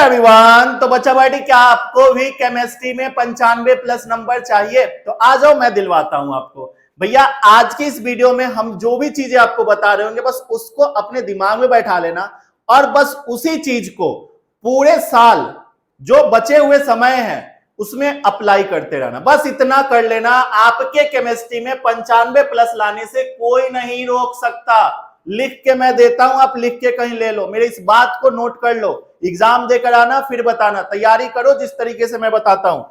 Everyone, तो बच्चा बैठी क्या आपको भी केमिस्ट्री में 95 प्लस नंबर चाहिए? तो आ जाओ, मैं दिलवाता हूं आपको। भैया आज की इस वीडियो में हम जो भी चीजें आपको बता रहे होंगे बस उसको अपने दिमाग में बैठा लेना और बस उसी चीज को पूरे साल जो बचे हुए समय है उसमें अप्लाई करते रहना। बस इतना कर लेना, आपके केमिस्ट्री में 95 प्लस लाने से कोई नहीं रोक सकता। लिख के मैं देता हूं, आप लिख के कहीं ले लो, मेरे इस बात को नोट कर लो। एग्जाम देकर आना फिर बताना, तैयारी करो जिस तरीके से मैं बताता हूं।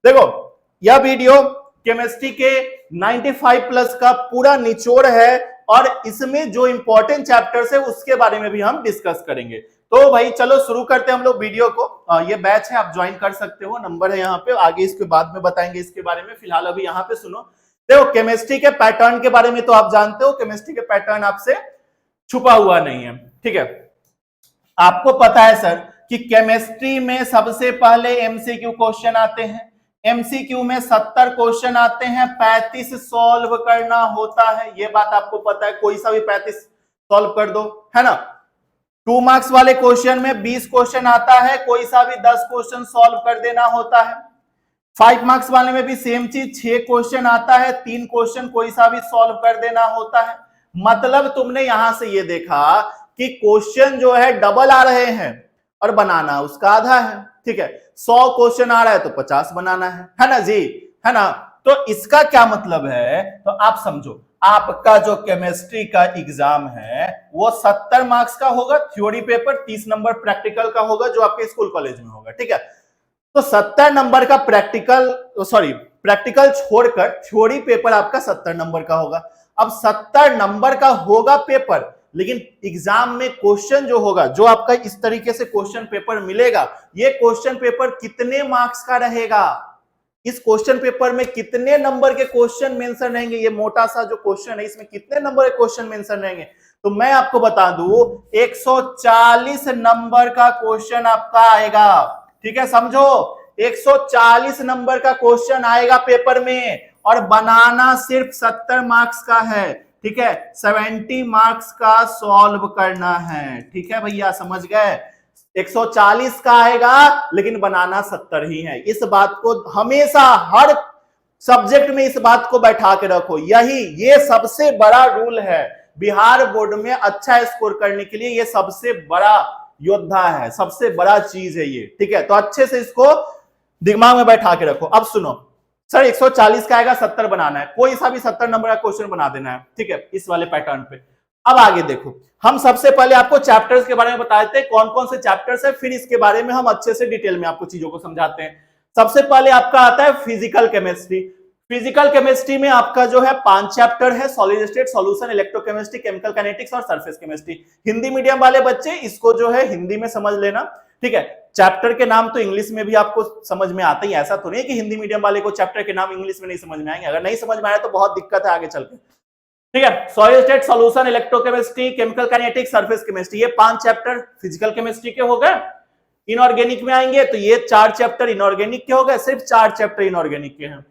देखो, यह वीडियो केमिस्ट्री के 95 प्लस का पूरा निचोड़ है और इसमें जो इंपॉर्टेंट चैप्टर्स है उसके बारे में भी हम डिस्कस करेंगे। तो भाई चलो शुरू करते हैं हम लोग वीडियो को। ये बैच है, आप ज्वाइन कर सकते हो, नंबर है यहाँ पे, आगे इसके बाद में बताएंगे इसके बारे में। फिलहाल अभी यहाँ पे सुनो। देखो, केमिस्ट्री के पैटर्न के बारे में तो आप जानते हो, केमिस्ट्री के पैटर्न आपसे छुपा हुआ नहीं है, ठीक है। आपको पता है सर कि केमिस्ट्री में सबसे पहले एमसीक्यू क्वेश्चन आते हैं। एमसीक्यू में 70 क्वेश्चन आते हैं, 35 सॉल्व करना होता है, ये बात आपको पता है। कोई सा भी 35 सॉल्व कर दो, है ना। 2 मार्क्स वाले क्वेश्चन में 20 क्वेश्चन आता है, कोई सा भी 10 क्वेश्चन सॉल्व कर देना होता है। 5 मार्क्स वाले में भी सेम चीज, 6 क्वेश्चन आता है, 3 क्वेश्चन कोई सा भी सॉल्व कर देना होता है। मतलब तुमने यहां से ये देखा कि क्वेश्चन जो है डबल आ रहे हैं और बनाना उसका आधा है, ठीक है। 100 क्वेश्चन आ रहा है तो 50 बनाना है ना जी, है ना। तो इसका क्या मतलब है, तो आप समझो, आपका जो केमिस्ट्री का एग्जाम है वो 70 मार्क्स का होगा, थ्योरी पेपर 30 नंबर प्रैक्टिकल का होगा जो आपके स्कूल कॉलेज में होगा, ठीक है। तो 70 नंबर का प्रैक्टिकल छोड़कर थ्योरी पेपर आपका 70 नंबर का होगा। अब 70 नंबर का होगा पेपर, लेकिन एग्जाम में क्वेश्चन जो होगा, जो आपका इस तरीके से क्वेश्चन पेपर मिलेगा, ये क्वेश्चन पेपर कितने मार्क्स का रहेगा, इस क्वेश्चन पेपर में कितने नंबर के क्वेश्चन मेंशन रहेंगे, ये मोटा सा जो क्वेश्चन है इसमें कितने नंबर के क्वेश्चन मेंशन रहेंगे, तो मैं आपको बता दूं 140 नंबर का क्वेश्चन आपका आएगा, ठीक है। समझो, 140 नंबर का क्वेश्चन आएगा पेपर में और बनाना सिर्फ 70 मार्क्स का है, ठीक है। 70 मार्क्स का सॉल्व करना है, ठीक है भैया, समझ गए। 140 का आएगा लेकिन बनाना 70 ही है। इस बात को हमेशा हर सब्जेक्ट में इस बात को बैठा के रखो, ये सबसे बड़ा रूल है बिहार बोर्ड में अच्छा स्कोर करने के लिए। ये सबसे बड़ा योद्धा है, सबसे बड़ा चीज है ये, ठीक है। तो अच्छे से इसको दिमाग में बैठा के रखो। अब सुनो सर, 140 का आएगा, 70 बनाना है, कोई सा भी 70 नंबर का क्वेश्चन बना देना है, ठीक है, इस वाले पैटर्न पे। अब आगे देखो, हम सबसे पहले आपको चैप्टर्स के बारे में बता देते हैं, कौन कौन से चैप्टर्स है, फिर इसके बारे में हम अच्छे से डिटेल में आपको चीजों को समझाते हैं। सबसे पहले आपका आता है फिजिकल केमिस्ट्री। फिजिकल केमिस्ट्री में आपका जो है 5 चैप्टर है, solid state solution, electrochemistry, chemical kinetics और सरफेस केमिस्ट्री। हिंदी मीडियम वाले बच्चे इसको जो है हिंदी में समझ लेना, ठीक है। चैप्टर के नाम तो इंग्लिश में भी आपको समझ में आते ही, ऐसा तो नहीं है कि हिंदी मीडियम वाले को चैप्टर के नाम इंग्लिश में नहीं समझ में आएंगे। अगर नहीं समझ में आए तो बहुत दिक्कत है आगे चल के, ठीक है। Solid state solution, electrochemistry, chemical kinetics, surface chemistry, ये 5 चैप्टर फिजिकल केमिस्ट्री के हो गए। इनऑर्गेनिक में आएंगे तो ये 4 चैप्टर इनऑर्गेनिक के हो गए, सिर्फ 4 चैप्टर इनऑर्गेनिक के हैं।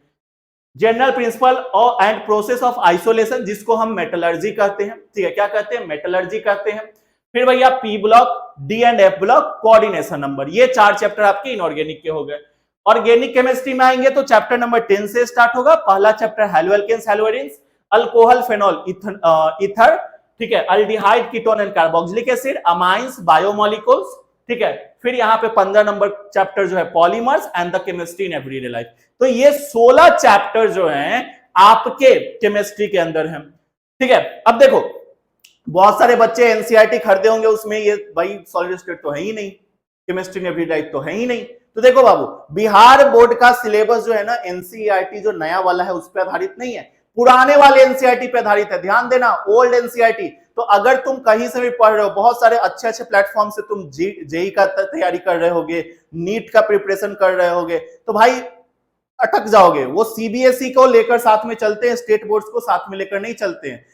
जनरल प्रिंसिपल और एंड प्रोसेस ऑफ आइसोलेशन, जिसको हम मेटलर्जी कहते हैं, ठीक है, क्या कहते हैं, मेटलर्जी कहते हैं। फिर भैया P block, D and F block, coordination number, ये 4 चैप्टर आपके इनऑर्गेनिक के हो गए। ऑर्गेनिक केमिस्ट्री में आएंगे तो चैप्टर नंबर 10 से स्टार्ट होगा। पहला चैप्टर हैलोएल्केन्स हैलोएरिन्स, अल्कोहल फेनॉल ईथर, ठीक है, aldehyde ketone and carboxylic acid, amines, biomolecules, ठीक है। फिर यहाँ पे 15 नंबर चैप्टर जो है polymers and the chemistry in everyday life. तो ये 16 चैप्टर जो हैं आपके केमिस्ट्री के अंदर हैं, ठीक है। अब देखो, बहुत सारे बच्चे एनसीईआरटी खरीदे होंगे, उसमें ये भाई सॉलिड स्टेट तो है ही नहीं, केमिस्ट्री इन एवरीडे लाइफ तो है ही नहीं। तो देखो बाबू, बिहार बोर्ड का सिलेबस जो है ना, एनसीईआरटी जो नया वाला है उस पर आधारित नहीं है, पुराने वाले एनसीईआरटी पे आधारित है। ध्यान देना, ओल्ड एनसीईआरटी। तो अगर तुम कहीं से भी पढ़ रहे हो, बहुत सारे अच्छे अच्छे प्लेटफॉर्म से तुम जेई का तैयारी कर रहे होगे, नीट का प्रिपरेशन कर रहे होगे, तो भाई अटक जाओगे। वो सीबीएसई को लेकर साथ में चलते हैं, स्टेट बोर्ड्स को साथ में लेकर नहीं चलते हैं।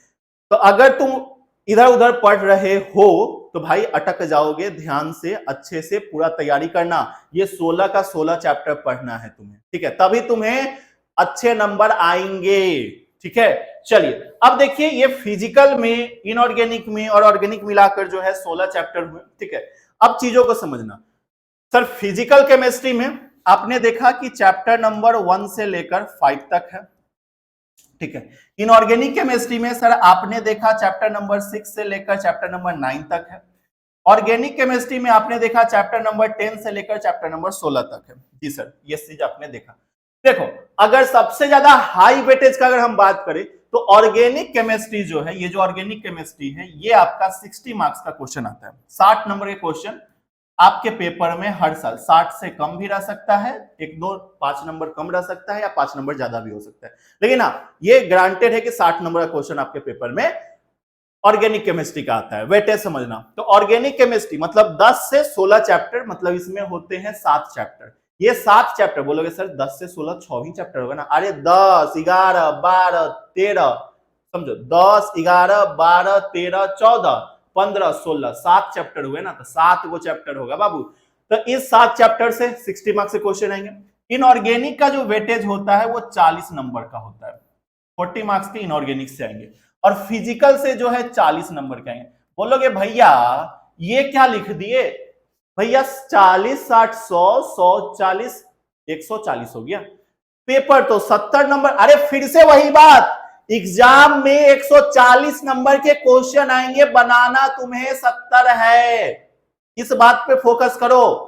तो अगर तुम इधर उधर पढ़ रहे हो तो भाई अटक जाओगे। ध्यान से अच्छे से पूरा तैयारी करना, ये 16 का 16 चैप्टर पढ़ना है तुम्हें, ठीक है, तभी तुम्हें अच्छे नंबर आएंगे, ठीक है। चलिए अब देखिए, ये फिजिकल में, इनऑर्गेनिक में और ऑर्गेनिक मिलाकर जो है 16 चैप्टर हुए, ठीक है। अब चीजों को समझना, सर फिजिकल केमिस्ट्री में आपने देखा कि चैप्टर नंबर 1 से लेकर 5 तक है, ठीक है। इनऑर्गेनिक केमिस्ट्री में सर आपने देखा चैप्टर नंबर 6 से लेकर चैप्टर नंबर 9 तक है। ऑर्गेनिक केमिस्ट्री में आपने देखा चैप्टर नंबर 10 से लेकर चैप्टर नंबर 16 तक है। जी सर, ये चीज आपने देखा। देखो, अगर सबसे ज्यादा हाई वेटेज का अगर हम बात करें तो ऑर्गेनिक केमिस्ट्री जो है, ये जो ऑर्गेनिक केमिस्ट्री है, ये आपका 60 मार्क्स का क्वेश्चन आता है। 60 नंबर के क्वेश्चन आपके पेपर में हर साल, 60 से कम भी रह सकता है, 1-2 5 नंबर कम रह सकता है, या 5 नंबर ज्यादा भी हो सकता है, लेकिन हाँ ये ग्रांटेड है कि 60 नंबर का क्वेश्चन आपके पेपर में ऑर्गेनिक केमिस्ट्री का आता है। वेटेज समझना, तो ऑर्गेनिक केमिस्ट्री मतलब 10 से 16 चैप्टर, मतलब इसमें होते हैं 7 चैप्टर। ये 7 चैप्टर बोलोगे सर 10 से 16 6 चैप्टर होगा ना, अरे 10 11 12 13, समझो 10 11 12 13 14 15 16 7 चैप्टर हुए ना, तो 7 गो चैप्टर होगा बाबू। तो इस 7 चैप्टर से 60 मार्क्स के क्वेश्चन आएंगे। इनऑर्गेनिक का जो वेटेज होता है वो 40 नंबर का होता है, 40 मार्क्स के इनऑर्गेनिक से आएंगे, और फिजिकल से जो है 40 नंबर के आएंगे। बोलोगे भैया ये क्या लिख दिए, भैया 40 60 100 140 140 हो गया, पेपर तो 70 नंबर। अरे फिर से वही बात, एग्जाम में 140 नंबर के क्वेश्चन आएंगे, बनाना तुम्हें 70 है, इस बात पे फोकस करो,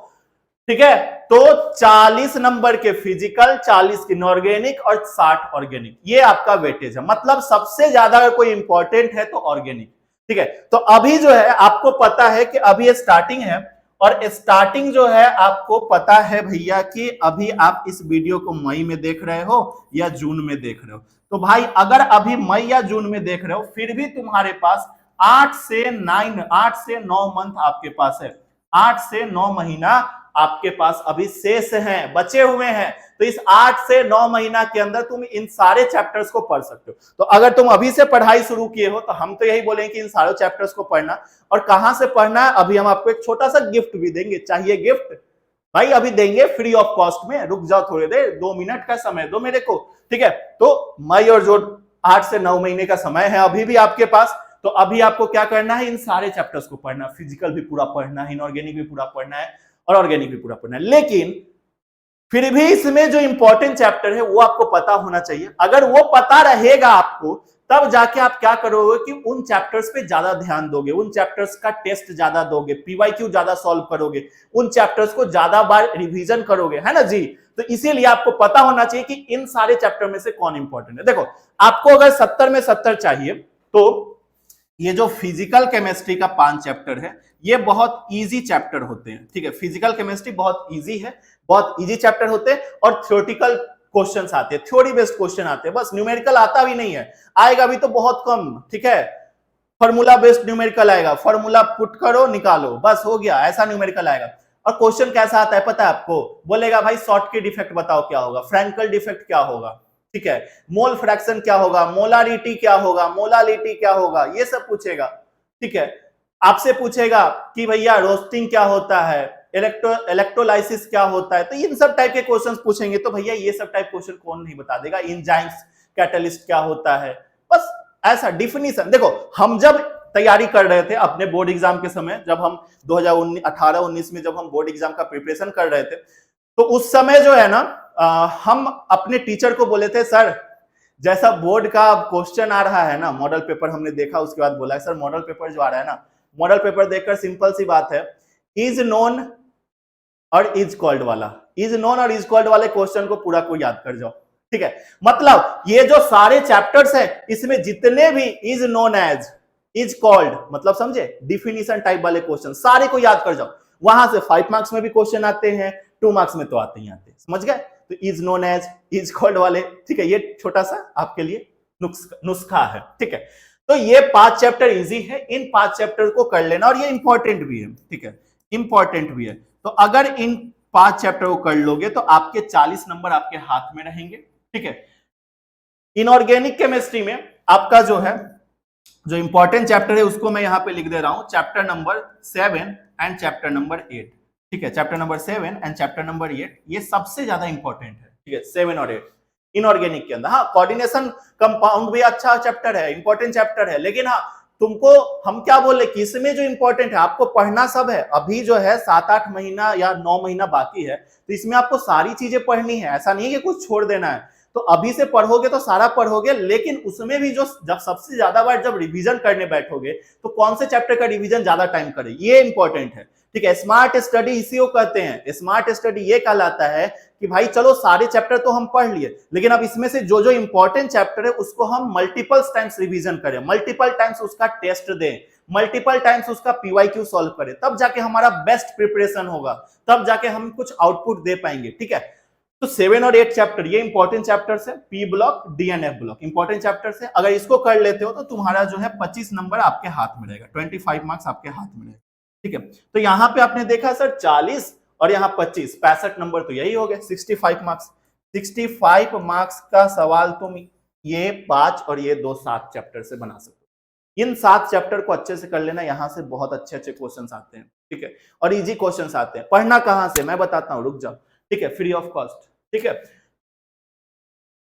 ठीक है। तो 40 नंबर के फिजिकल, 40 इनऑर्गेनिक और 60 ऑर्गेनिक, ये आपका वेटेज है। मतलब सबसे ज्यादा अगर कोई इंपॉर्टेंट है तो ऑर्गेनिक, ठीक है। तो अभी जो है आपको पता है कि अभी ये स्टार्टिंग है, और स्टार्टिंग जो है आपको पता है भैया कि अभी आप इस वीडियो को मई में देख रहे हो या जून में देख रहे हो। तो भाई अगर अभी मई या जून में देख रहे हो, फिर भी तुम्हारे पास 8 से 9 मंथ आपके पास है, 8 से 9 महीना आपके पास अभी शेष हैं, बचे हुए हैं। तो इस 8 से 9 महीना के अंदर तुम इन सारे चैप्टर्स को पढ़ सकते हो। तो अगर तुम अभी से पढ़ाई शुरू किए हो तो हम तो यही बोलेंगे कि इन सारे चैप्टर्स को पढ़ना। और कहां से पढ़ना है, अभी हम आपको एक छोटा सा गिफ्ट भी देंगे। चाहिए गिफ्ट? भाई अभी देंगे फ्री ऑफ कॉस्ट में, रुक जाओ थोड़ी देर, 2 मिनट का समय दो मेरे को, ठीक है। तो मई और जो 8 से 9 महीने का समय है अभी भी आपके पास, तो अभी आपको क्या करना है, इन सारे चैप्टर्स को पढ़ना, फिजिकल भी पूरा पढ़ना है, इनऑर्गेनिक भी पूरा पढ़ना है, और ऑर्गेनिक भी पूरा पढ़ना है। लेकिन फिर भी इसमें जो इंपॉर्टेंट चैप्टर है वो आपको पता होना चाहिए। अगर वो पता रहेगा आपको, तब जाके आप क्या करोगे कि उन चैप्टर्स पे ज्यादा ध्यान दोगे, उन चैप्टर्स का टेस्ट ज्यादा दोगे, पीवाईक्यू ज्यादा सॉल्व करोगे, उन चैप्टर्स को ज्यादा बार रिवीजन करोगे, है ना जी। तो इसीलिए आपको पता होना चाहिए कि इन सारे चैप्टर में से कौन इंपॉर्टेंट है। देखो, आपको अगर 70 में 70 चाहिए तो ये जो फिजिकल केमिस्ट्री का 5 चैप्टर है, ये बहुत इजी चैप्टर होते हैं, ठीक है। फिजिकल केमिस्ट्री बहुत इजी है, बहुत इजी चैप्टर होते हैं, और थ्योरेटिकल क्वेश्चंस आते हैं, थ्योरी बेस्ड क्वेश्चन आते हैं, बस न्यूमेरिकल आता भी नहीं है, आएगा भी तो बहुत कम, ठीक है। फॉर्मूला बेस्ड न्यूमेरिकल आएगा, फॉर्मूला पुट करो निकालो, बस हो गया, ऐसा न्यूमेरिकल आएगा। और क्वेश्चन कैसा आता है पता है आपको, बोलेगा भाई शॉर्टकट डिफेक्ट बताओ क्या होगा, फ्रैंकल डिफेक्ट क्या होगा, ठीक है, मोल फ्रैक्शन क्या होगा, मोलारिटी क्या होगा, मोलालिटी क्या होगा, ये सब पूछेगा, ठीक है। आपसे पूछेगा कि भैया रोस्टिंग क्या होता है, इलेक्ट्रोलाइसिस क्या होता है, तो इन सब टाइप के क्वेश्चंस पूछेंगे। तो भैया ये सब टाइप क्वेश्चन कौन नहीं बता देगा, एंजाइम्स कैटलिस्ट क्या होता है, बस ऐसा डिफिनीशन। देखो, हम जब तैयारी कर रहे थे अपने बोर्ड एग्जाम के समय, जब हम 2018-19 में जब हम बोर्ड एग्जाम का प्रिपरेशन कर रहे थे, तो उस समय जो है ना हम अपने टीचर को बोले थे, सर जैसा बोर्ड का क्वेश्चन आ रहा है ना, मॉडल पेपर हमने देखा, उसके बाद बोला सर मॉडल पेपर जो आ रहा है ना, मॉडल पेपर देखकर सिंपल सी बात है, इज नोन और इज कॉल्ड वाला, इज नोन और इज कॉल्ड वाले क्वेश्चन को पूरा को याद कर जाओ, ठीक है। मतलब ये जो सारे चैप्टर्स हैं, इसमें जितने भी is known as, is called, मतलब समझे, डिफिनीशन टाइप वाले क्वेश्चन सारे को याद कर जाओ। वहां से 5 मार्क्स में भी क्वेश्चन आते हैं, 2 मार्क्स में तो आते ही आते हैं, समझ गए। तो is known as, is called वाले, ठीक है, ये छोटा सा आपके लिए नुस्खा है, ठीक है। तो ये 5 चैप्टर इजी है, इन 5 चैप्टर को कर लेना, और ये इंपॉर्टेंट भी है, ठीक है, इंपॉर्टेंट भी है। तो अगर इन 5 चैप्टर को कर लोगे तो आपके 40 नंबर आपके हाथ में रहेंगे, ठीक है। इनऑर्गेनिक केमिस्ट्री में आपका जो है, जो इंपॉर्टेंट चैप्टर है उसको मैं यहां पे लिख दे रहा हूं, chapter number 7 and chapter number 8, ठीक है। Chapter number 7 and chapter number 8 ये सबसे ज्यादा इंपॉर्टेंट है, ठीक है, 7 और 8 इनऑर्गेनिक के अंदर। हाँ, कोऑर्डिनेशन कंपाउंड भी अच्छा चैप्टर है, इंपॉर्टेंट चैप्टर है, लेकिन हाँ तुमको हम क्या बोले कि इसमें जो इंपॉर्टेंट है आपको पढ़ना सब है। अभी जो है 7-8 महीना या 9 महीना बाकी है, तो इसमें आपको सारी चीजें पढ़नी है, ऐसा नहीं है कि कुछ छोड़ देना है। तो अभी से पढ़ोगे तो सारा पढ़ोगे, लेकिन उसमें भी जो जब सबसे ज्यादा बार जब रिवीजन करने बैठोगे तो कौन से चैप्टर का रिवीजन ज्यादा टाइम करे, ये इंपॉर्टेंट है। ठीक है, स्मार्ट स्टडी इसी को कहते हैं। स्मार्ट स्टडी ये कहलाता है कि भाई चलो सारे चैप्टर तो हम पढ़ लिए, लेकिन अब इसमें से जो जो इंपॉर्टेंट चैप्टर है उसको हम मल्टीपल टाइम्स रिवीजन करें, मल्टीपल टाइम्स उसका टेस्ट दें, मल्टीपल टाइम्स उसका पीवाईक्यू सॉल्व करें, तब जाके हमारा बेस्ट प्रिपरेशन होगा, तब जाके हम कुछ आउटपुट दे पाएंगे। ठीक है, तो 7 और 8 चैप्टर ये इंपॉर्टेंट चैप्टर्स है, P block, D and F block important chapters है। अगर इसको कर लेते हो तो तुम्हारा जो है 25 नंबर आपके हाथ में रहेगा, 25 मार्क्स आपके हाथ में रहेगा। ठीक है, तो यहां पे आपने देखा सर 40 और यहाँ 25, 65 नंबर तो यही हो गए, 65 मार्क्स। 65 मार्क्स का सवाल तुम ये 5 और ये 2 7 चैप्टर से बना सकते हो। इन 7 चैप्टर को अच्छे से कर लेना, यहां से बहुत अच्छे अच्छे क्वेश्चंस आते हैं। ठीक है, और इजी क्वेश्चंस आते हैं। पढ़ना कहां से मैं बताता हूं, रुक जाओ। ठीक है, फ्री ऑफ कॉस्ट। ठीक है,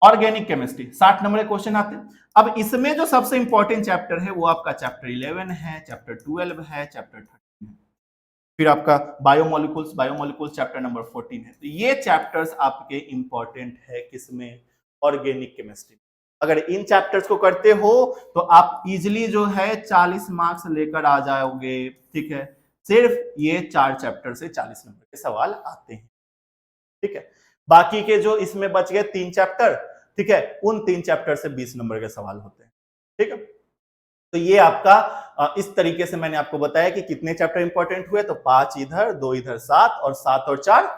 ऑर्गेनिक केमिस्ट्री 60 नंबर के क्वेश्चन आते हैं। अब इसमें जो सबसे इंपॉर्टेंट चैप्टर है वो आपका चैप्टर 11 है, चैप्टर 12 है, चैप्टर 13 है, फिर आपका बायोमोलिकुल्स चैप्टर नंबर 14 है। तो ये चैप्टर्स आपके इंपॉर्टेंट है किसमें, ऑर्गेनिक केमिस्ट्री। अगर इन चैप्टर्स को करते हो तो आप इजिली जो है 40 मार्क्स लेकर आ जाओगे। ठीक है, सिर्फ ये 4 चैप्टर से 40 नंबर के सवाल आते हैं। ठीक है, बाकी के जो इसमें बच गए 3 चैप्टर, ठीक है, उन 3 चैप्टर से 20 नंबर के सवाल होते हैं। ठीक है, तो ये आपका इस तरीके से मैंने आपको बताया कि कितने चैप्टर इंपॉर्टेंट हुए, तो 5 इधर, 2 इधर, 7 और 7 और 4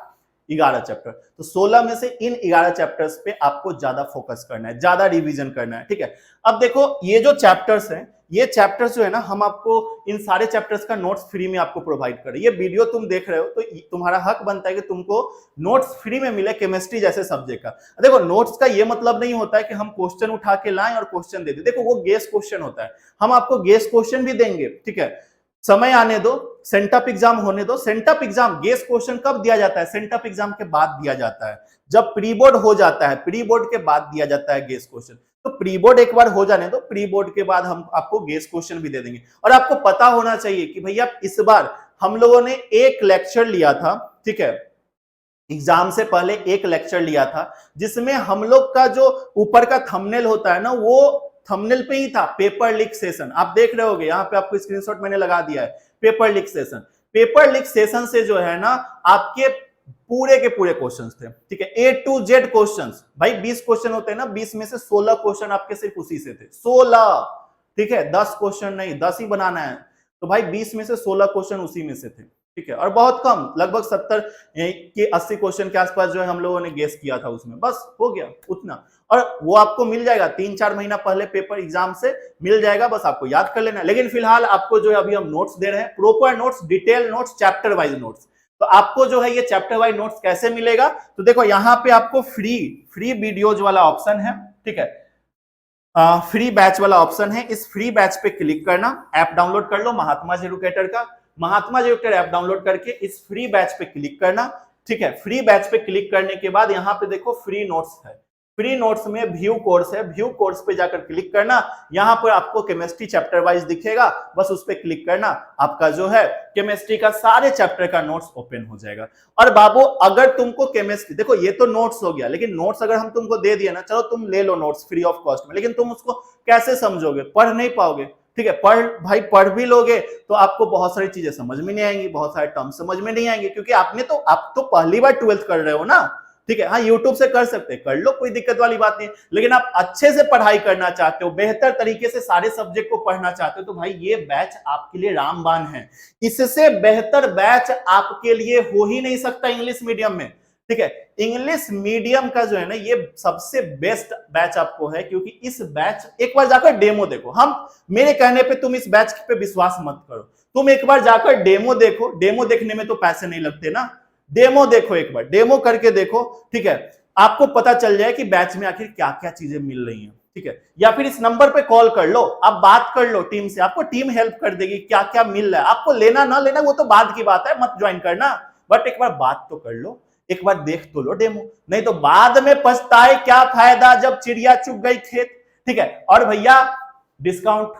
11 चैप्टर। तो 16 में से इन 11 चैप्टर्स पे आपको ज्यादा फोकस करना है, ज्यादा रिवीजन करना है। ठीक है, अब देखो ये जो चैप्टर्स हैं, ये चैप्टर्स जो है ना, हम आपको इन सारे चैप्टर्स का नोट्स फ्री में आपको प्रोवाइड करें। ये वीडियो तुम देख रहे हो तो तुम्हारा हक बनता है कि तुमको नोट्स फ्री में मिले केमिस्ट्री जैसे सब्जेक्ट का। देखो नोट्स का ये मतलब नहीं होता है कि हम क्वेश्चन उठा के लाएं और क्वेश्चन दे दें। देखो वो गेस क्वेश्चन होता है, हम आपको गेस क्वेश्चन भी देंगे। ठीक है, समय आने दो, सेंटअप एग्जाम होने दो। सेंटअप एग्जाम गेस क्वेश्चन कब दिया जाता है, सेंटअप एग्जाम के बाद दिया जाता है, जब प्री बोर्ड हो जाता है, प्री बोर्ड के बाद दिया जाता है गेस क्वेश्चन। तो प्री बोर्ड एक बार हो जाने दो, प्री बोर्ड के बाद हम आपको गेस क्वेश्चन भी दे देंगे। और आपको पता होना चाहिए कि भैया इस बार हम लोगों ने एक लेक्चर लिया था, ठीक है, एग्जाम से पहले एक लेक्चर लिया था, जिसमें हम लोग का जो ऊपर का थंबनेल होता है ना, वो थंबनेल पे ही था पेपर लीक सेशन। आप देख रहे होगे, यहाँ पे आपको स्क्रीनशॉट मैंने लगा दिया है, paper leak session. Paper leak session से जो है ना आपके पूरे के पूरे क्वेश्चंस थे। ठीक है, A to Z क्वेश्चंस। भाई 20 क्वेश्चन होते हैं ना, 20 में से 16 क्वेश्चन आपके सिर्फ उसी से थे, 16। ठीक है, 10 क्वेश्चन नहीं, 10 ही बनाना है। तो भाई 20 में से 16 क्वेश्चन उसी में से थे। ठीक है, और बहुत कम, लगभग 70 के 80 क्वेश्चन के आसपास जो है हम लोगों ने गेस किया था उसमें, बस हो गया उतना। और वो आपको मिल जाएगा 3-4 महीना पहले पेपर एग्जाम से मिल जाएगा, बस आपको याद कर लेना है। लेकिन फिलहाल आपको जो है अभी हम नोट्स दे रहे हैं, proper notes, detail notes, chapter wise notes. तो आपको जो है ये चैप्टर वाइज नोट्स कैसे मिलेगा, तो देखो यहाँ पे आपको फ्री वीडियोज वाला ऑप्शन है। ठीक है, फ्री बैच वाला ऑप्शन है, इस फ्री बैच पे क्लिक करना, ऐप डाउनलोड कर लो महात्मा एजुकेटर का। महात्मा एजुकेटर ऐप डाउनलोड करके इस फ्री बैच पे क्लिक करना। ठीक है, फ्री बैच पे क्लिक करने के बाद यहाँ पे देखो फ्री नोट्स है, फ्री नोट्स में व्यू कोर्स है, व्यू कोर्स पे जाकर क्लिक करना। यहां पर आपको केमिस्ट्री चैप्टर वाइज दिखेगा, बस उस पे क्लिक करना, आपका जो है केमिस्ट्री का सारे चैप्टर का नोट्स ओपन हो जाएगा। और बाबू अगर तुमको केमिस्ट्री, देखो ये तो नोट्स हो गया, लेकिन नोट्स अगर हम तुमको दे दिए ना, चलो तुम ले लो नोट्स फ्री ऑफ कॉस्ट में, लेकिन तुम उसको कैसे समझोगे, पढ़ नहीं पाओगे। ठीक है, पढ़ भी लोगे तो आपको बहुत सारी चीजें समझ में नहीं आएंगी, बहुत सारे टर्म समझ में नहीं आएंगे, क्योंकि आप तो पहली बार 12th कर रहे हो ना। ठीक है, हाँ यूट्यूब से कर सकते हैं, कर लो, कोई दिक्कत वाली बात नहीं। लेकिन आप अच्छे से पढ़ाई करना चाहते हो, बेहतर तरीके से सारे सब्जेक्ट को पढ़ना चाहते हो, तो भाई ये बैच आपके लिए रामबाण है। इससे बेहतर बैच आपके लिए हो ही नहीं सकता इंग्लिश मीडियम में। ठीक है, इंग्लिश मीडियम का जो है ना ये सबसे बेस्ट बैच आपको है, क्योंकि इस बैच, एक बार जाकर डेमो देखो, हम मेरे कहने पे तुम इस बैच पे विश्वास मत करो, तुम एक बार जाकर डेमो देखो। डेमो देखने में तो पैसे नहीं लगते ना, डेमो देखो, एक बार डेमो करके देखो। ठीक है, आपको पता चल जाए कि बैच में आखिर क्या क्या चीजें मिल रही हैं। ठीक है, या फिर इस नंबर पे कॉल कर लो, आप बात कर लो टीम से, आपको टीम हेल्प कर देगी, क्या क्या मिल रहा है। आपको लेना ना लेना वो तो बाद की बात है, मत ज्वाइन करना, बट एक बार बात तो कर लो, एक बार देख तो लो डेमो, नहीं तो बाद में पछताए क्या फायदा जब चिड़िया चुग गई खेत। ठीक है, और भैया डिस्काउंट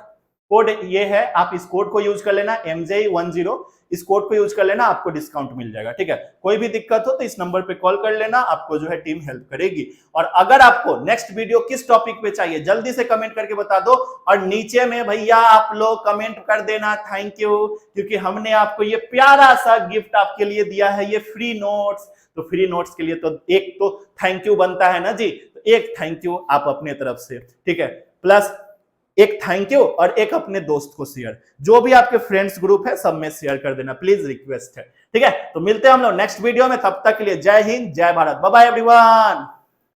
कोड ये है, आप इस कोड को यूज कर लेना MJ10, इस कोड को यूज कर लेना, आपको डिस्काउंट मिल जाएगा। ठीक है, कोई भी दिक्कत हो तो इस नंबर पे कॉल कर लेना, आपको जो है टीम हेल्प करेगी। और अगर आपको नेक्स्ट वीडियो किस टॉपिक पे चाहिए जल्दी से कमेंट करके बता दो, और नीचे में भैया आप लोग कमेंट कर देना थैंक यू, क्योंकि हमने आपको ये प्यारा सा गिफ्ट आपके लिए दिया है, ये फ्री नोट्स। तो फ्री नोट्स के लिए तो एक तो थैंक यू बनता है ना जी, तो एक थैंक यू आप अपने तरफ से, ठीक है, प्लस एक थैंक यू और एक अपने दोस्त को शेयर, जो भी आपके फ्रेंड्स ग्रुप है सब में शेयर कर देना प्लीज, रिक्वेस्ट है। ठीक है, तो मिलते हैं हम लोग नेक्स्ट वीडियो में, तब तक के लिए जय हिंद जय भारत, बाय बाय एवरीवन।